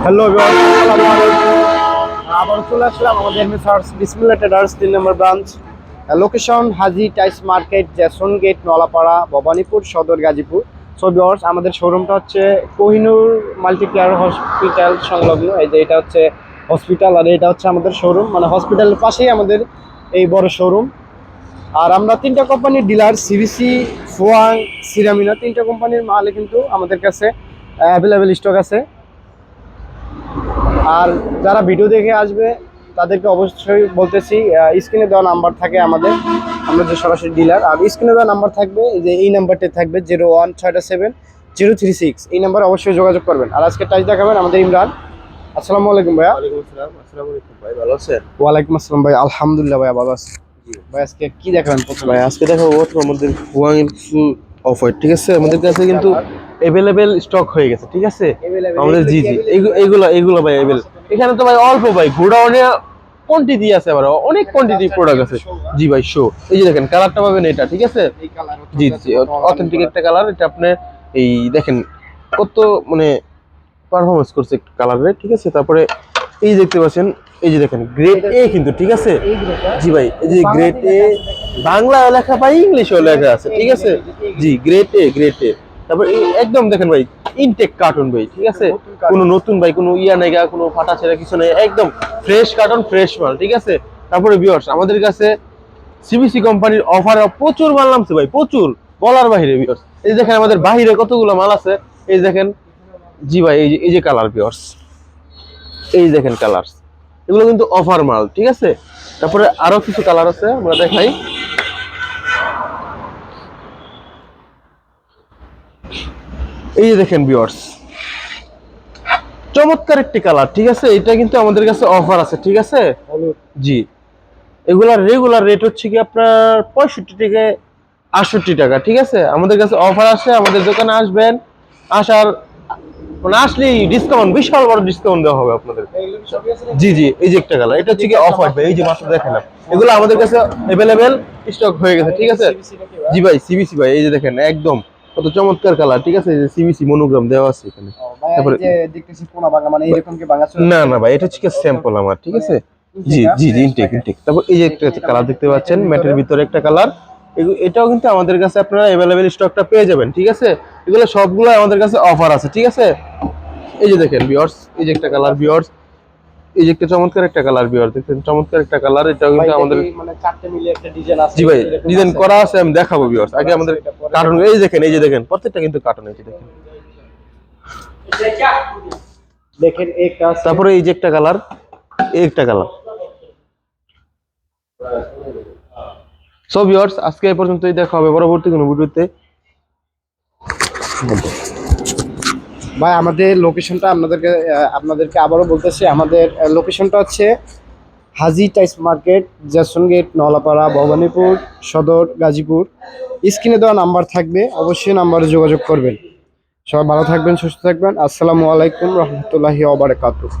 Hello everyone, আসসালামু আলাইকুম। আবার চলে আসলাম আমাদের মেসার্স বিসমিল্লাহ ট্রেডার্স 3 নম্বর ব্রাঞ্চ, লোকেশন হাজি টাইস market, Jason gate, Nalapara, Bhabanipur সদর, গাজীপুর। সো ভিউয়ার্স, আমাদের শোরুমটা হচ্ছে কোহিনুর মাল্টি কেয়ার হসপিটাল সংলগ্ন। এই যে এটা হচ্ছে হসপিটাল আর এটা হচ্ছে আমাদের শোরুম, মানে হসপিটালের পাশেই আমাদের এই বড় শোরুম। আর আমরা 3টা কোম্পানির ডিলার, সিবিসি, ফোয়াং, সিরামিনা, 3টা কোম্পানির মালে কিন্তু আমাদের কাছে অ্যাভেলেবেল স্টক আছে। আর যারা ভিডিও দেখে আসবে তাদেরকে অবশ্যই বলতেছি, স্ক্রিনে দেওয়া নাম্বার থাকে আমাদের, আমরা যে সরাসরি ডিলার। আর স্ক্রিনে দেওয়া নাম্বার থাকবে, যে এই নাম্বারটি থাকবে 0167 036, এই নাম্বারে অবশ্যই যোগাযোগ করবেন। আর আজকে টাইস দেখাবেন আমাদের ইমরান। আসসালামু আলাইকুম ভাইয়া। ওয়ালাইকুম আসসালাম। আসসালামু আলাইকুম ভাই, ভালো আছেন? ওয়ালাইকুম আসসালাম ভাই, আলহামদুলিল্লাহ ভাইয়া ভালো আছি। ভাই আজকে কি দেখাবেন প্রথমে? ভাই আজকে দেখাবো আমাদের হুয়াং এর কিছু অফার, ঠিক আছে? আমাদের কাছে কিন্তু अवेलेबल স্টক হয়ে গেছে, ঠিক আছে? আমাদের জি জি এগুলো ভাই अवेलेबल। এখানে তো ভাই অল্প ভাই, গোডাউনে কোয়ান্টিটি আছে, আবার অনেক কোয়ান্টিটি প্রোডাক্ট আছে। জি ভাই শো, এই যে দেখেন কালারটা পাবেন এটা, ঠিক আছে? জি জি অথেন্টিক একটা কালার, এটা আপনি এই দেখেন কত মানে পারফরমেন্স করছে কালারে, ঠিক আছে? তারপরে এই দেখতে পাচ্ছেন, এই যে দেখেন গ্রেড এ কিন্তু, ঠিক আছে? জি ভাই, এই যে গ্রেড এ, বাংলা লেখা বা ইংলিশও লেখা আছে, ঠিক আছে? জি গ্রেড এ, গ্রেড এ। তারপর একদম দেখেন ভাই ইনটেক কার্টুন ভাই, ঠিক আছে? কোনো নতুন ভাই কোনো ইয়া নাই, কোনো ফাটা ছেঁড়া কিছু নেই, একদম ফ্রেশ কার্টুন, ফ্রেশ মাল, ঠিক আছে? তারপরে ভিউয়ার্স, আমাদের কাছে সিবিসি কোম্পানির অফার প্রচুর মাল নামছে ভাই, প্রচুর বলার বাইরে ভিউয়ার্স। এই দেখেন আমাদের বাইরে কতগুলো মাল আছে, এই দেখেন। জি ভাই, এই যে কালার ভিউয়ার্স, এই দেখেন কালার, এগুলো কিন্তু অফার মাল, ঠিক আছে? তারপরে আরো কিছু কালার আছে, আমরা দেখাই। এই যে দেখেন ভিউয়ার্স, চমৎকার একটি কালার, ঠিক আছে? এটা কিন্তু আমাদের কাছে অফার আছে, ঠিক আছে? জি, এগুলার রেগুলার রেট হচ্ছে কি আপনার 65 থেকে 68 টাকা, ঠিক আছে? আমাদের কাছে অফার আছে, আমাদের দোকানে আসবেন, আসার মানে আসলেই ডিসকাউন্ট, বিশাল বড় ডিসকাউন্ট দেওয়া হবে আপনাদের। জি জি, এই যে একটা কালার, এটা হচ্ছে কি অফার ভাই, এই যে মাত্র দেখালাম, এগুলো আমাদের কাছে अवेलेबल স্টক হয়ে গেছে, ঠিক আছে? জি ভাই সিবিসি ভাই, এই যে দেখেন একদম কত চমৎকার কালার, ঠিক আছে? এই যে সিবিসি মনোগ্রাম দেওয়া আছে এখানে। তারপরে দেখতেছি কোনা ভাঙা, মানে এরকম কি ভাঙা ছিল? না না ভাই, এটা হচ্ছে স্যাম্পল আমার, ঠিক আছে? জি জি জি, ইনটেক ইনটেক। তারপর এই যে একটা কালার দেখতে পাচ্ছেন, ম্যাটের ভিতরে একটা কালার, এটাও কিন্তু আমাদের কাছে আপনারা अवेलेबल স্টকটা পেয়ে যাবেন, ঠিক আছে? এগুলো সবগুলো আমাদের কাছে অফার আছে, ঠিক আছে? এই যে দেখেন ভিউয়ার্স, এই যে একটা কালার ভিউয়ার্স, এই যে একটা চমৎকার একটা কালার ভিউয়ার, দেখেন চমৎকার একটা কালার, এটাও কিন্তু আমাদের মানে চারটে মিলে একটা ডিজাইন আছে। জি ভাই ডিজাইন করা আছে, আমি দেখাবো ভিউয়ার্স। আগে আমাদের কার্টুন, এই যে দেখেন প্রত্যেকটা কিন্তু কার্টুন, এই যে দেখেন। দেখেন একটা আছে। তারপরে এই যে একটা কালার, এই একটা কালার। সো ভিউয়ার্স, আজকে এই পর্যন্তই, দেখা হবে পরবর্তী কোনো ভিডিওতে। ভাই আমাদের লোকেশনটা আপনাদেরকে আবারও বলতেছি, আমাদের লোকেশনটা হচ্ছে হাজি টাইস market, Jason gate, Nalapara, Bhabanipur সদর, গাজীপুর। স্ক্রিনে দেওয়া নাম্বার থাকবে, অবশ্যই নাম্বারে যোগাযোগ করবেন। সবাই ভালো থাকবেন, সুস্থ থাকবেন। আসসালামু আলাইকুম রহমতুল্লাহি ওয়া বারাকাতুহু।